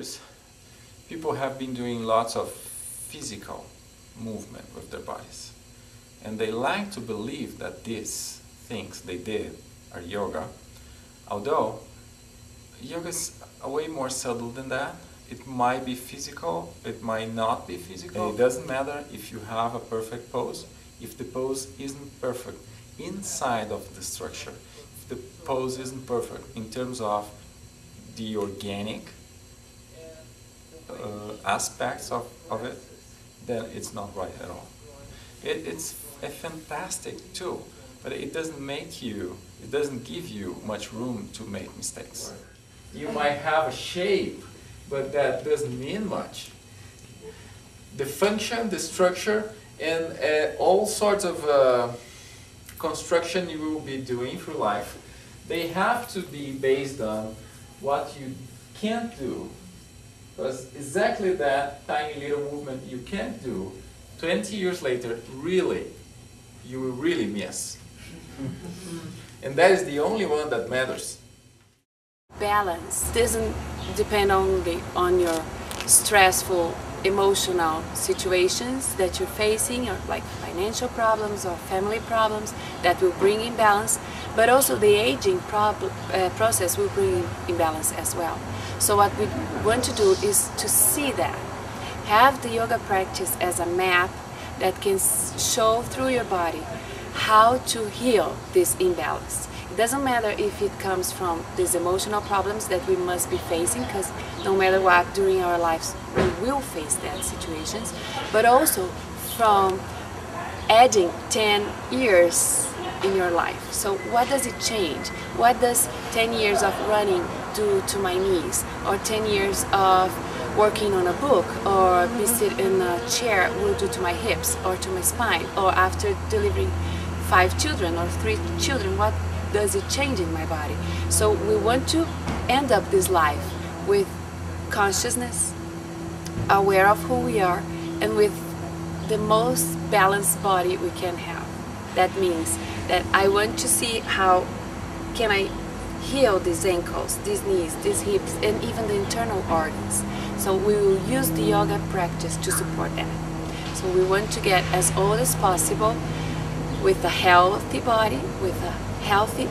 years, people have been doing lots of physical movement with their bodies. And they like to believe that these things they did are yoga, although yoga is way more subtle than that. It might be physical, it might not be physical. It doesn't matter if you have a perfect pose, if the pose isn't perfect inside of the structure, if the pose isn't perfect in terms of the organic aspects of it, then it's not right at all. It's a fantastic tool, but it doesn't give you much room to make mistakes. You might have a shape, but that doesn't mean much. The function, the structure, and all sorts of construction you will be doing through life, they have to be based on what you can't do. Because exactly that tiny little movement you can't do, 20 years later, you will really miss. And that is the only one that matters. Balance doesn't depend only on your stressful emotional situations that you're facing, or like financial problems or family problems that will bring imbalance, but also the aging process will bring imbalance as well. So what we want to do is to see that. Have the yoga practice as a map that can show through your body how to heal this imbalance. It doesn't matter if it comes from these emotional problems that we must be facing, because no matter what, during our lives we will face that situations, but also from adding 10 years in your life. So what does it change? What does 10 years of running do to my knees, or 10 years of working on a book or be sit in a chair will do to my hips or to my spine, or after delivering 5 children or 3 children, what does it change in my body? So we want to end up this life with consciousness, aware of who we are, and with the most balanced body we can have. That means that I want to see how can I heal these ankles, these knees, these hips, and even the internal organs. So we will use the yoga practice to support that. So we want to get as old as possible with a healthy body, with a healthy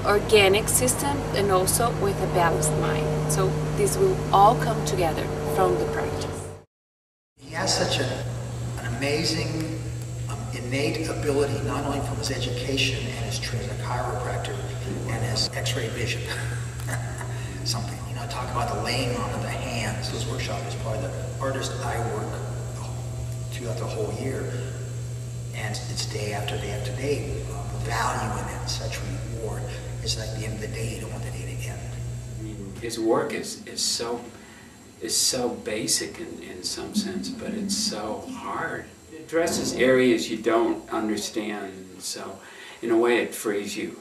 organic system, and also with a balanced mind. So this will all come together from the practice. He has such an amazing innate ability, not only from his education and his training as a chiropractor and his x-ray vision. Something, you know, talk about the laying on of the hands. His workshop is probably the hardest I work throughout the whole year. And it's day after day after day. Value in it, such reward. It's like the end of the day, you don't want the day to end. I mean, his work is so basic in some sense, but it's so hard. It addresses areas you don't understand, so in a way it frees you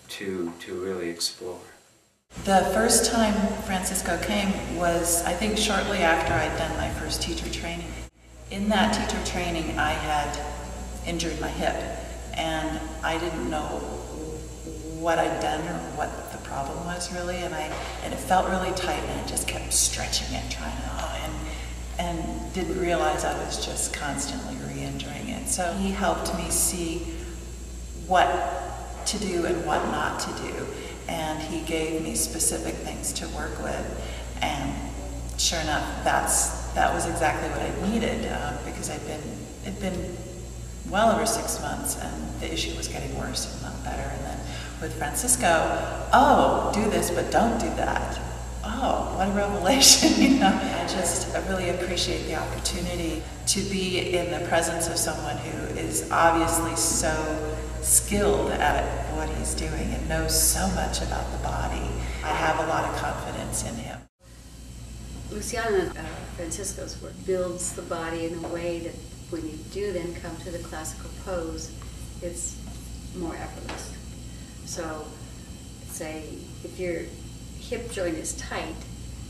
to really explore. The first time Francisco came was, I think, shortly after I'd done my first teacher training. In that teacher training, I had injured my hip, and I didn't know what I'd done or what the problem was really, and it felt really tight, and I just kept stretching it, trying to, and didn't realize I was just constantly re-injuring it. So he helped me see what to do and what not to do, and he gave me specific things to work with, and sure enough, that was exactly what I needed, because it'd been well over 6 months, and the issue was getting worse and not better. And then with Francisco, oh, do this, but don't do that. Oh, what a revelation, you know. I really appreciate the opportunity to be in the presence of someone who is obviously so skilled at what he's doing and knows so much about the body. I have a lot of confidence in him. Luciana, Francisco's work builds the body in a way that when you do then come to the classical pose, it's more effortless. So, say, if your hip joint is tight,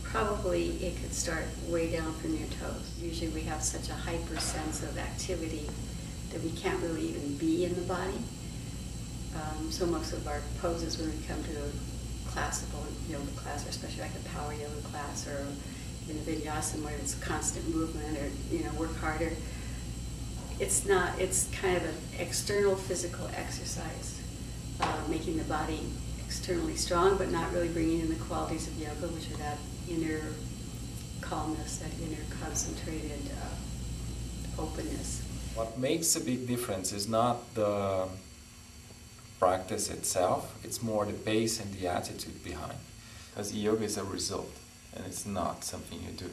probably it could start way down from your toes. Usually we have such a hyper sense of activity that we can't really even be in the body. So most of our poses when we come to a classical yoga class, or especially like a power yoga class, or in a vinyasa where it's constant movement, or work harder. It's not. It's kind of an external physical exercise, making the body externally strong, but not really bringing in the qualities of yoga, which are that inner calmness, that inner concentrated openness. What makes a big difference is not the practice itself, it's more the pace and the attitude behind. Because yoga is a result, and it's not something you do.